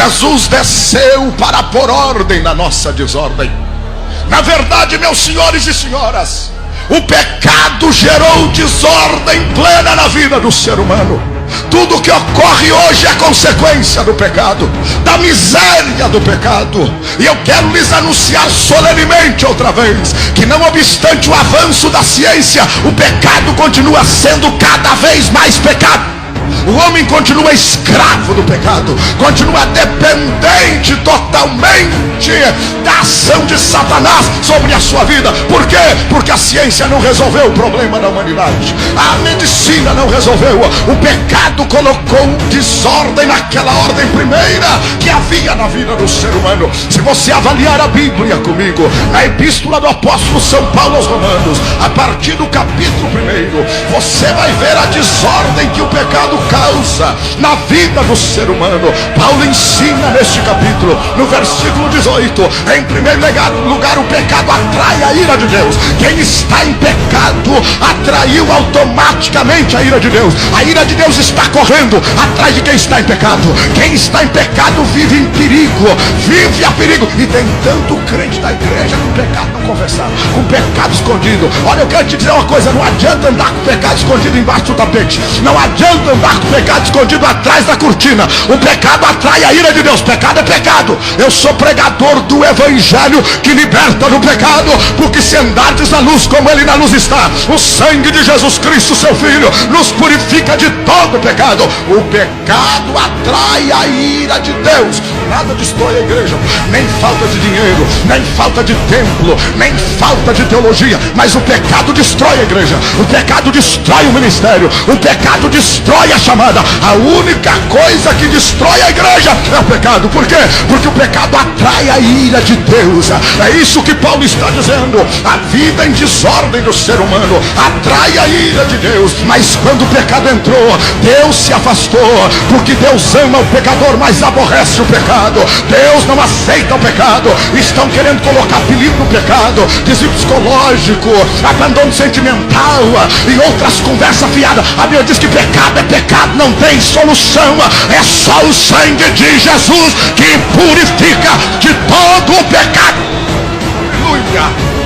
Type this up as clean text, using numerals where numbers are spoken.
Jesus desceu para pôr ordem na nossa desordem. Na verdade, meus senhores e senhoras, o pecado gerou desordem plena na vida do ser humano. Tudo que ocorre hoje é consequência do pecado, da miséria do pecado. E eu quero lhes anunciar solenemente outra vez que, não obstante o avanço da ciência, o pecado continua sendo cada vez mais pecado. O homem continua escravo do pecado, continua dependente totalmente da ação de Satanás sobre a sua vida. Por quê? Porque a ciência não resolveu o problema da humanidade, a medicina não resolveu. O pecado colocou desordem naquela ordem primeira que havia na vida do ser humano. Se você avaliar a Bíblia comigo, na epístola do apóstolo São Paulo aos Romanos, a partir do capítulo 1, você vai ver a desordem que o pecado causa na vida do ser humano. Paulo ensina neste capítulo, no versículo 18, em primeiro lugar, o pecado atrai a ira de Deus. Quem está em pecado atraiu automaticamente a ira de Deus. A ira de Deus está correndo atrás de quem está em pecado. Quem está em pecado vive em perigo, vive a perigo. E tem tanto crente da igreja com pecado não confessado, com pecado escondido. Olha, eu quero te dizer uma coisa: não adianta andar com pecado escondido embaixo do tapete, não adianta andar com pecado escondido atrás da cortina. O pecado atrai a ira de Deus. Pecado é pecado. Eu sou pregador do evangelho que liberta do pecado, porque se andardes na luz como ele na luz está, o sangue de Jesus Cristo, seu Filho, nos purifica de todo pecado. O pecado atrai a ira de Deus. Nada destrói a igreja, nem falta de dinheiro, nem falta de templo, nem falta de teologia, mas o pecado destrói a igreja, o pecado destrói o ministério, o pecado destrói a chamada. A única coisa que destrói a igreja é o pecado. Por quê? Porque o pecado atrai a ira de Deus. É isso que Paulo está dizendo. A vida em desordem do ser humano atrai a ira de Deus. Mas quando o pecado entrou, Deus se afastou, porque Deus ama o pecador, mas aborrece o pecado. Deus não aceita o pecado. Estão querendo colocar apelido no pecado, desvio psicológico, abandono sentimental e outras conversas fiadas. A Bíblia diz que pecado é pecado, não tem solução. É só o sangue de Jesus que purifica de todo o pecado. Aleluia.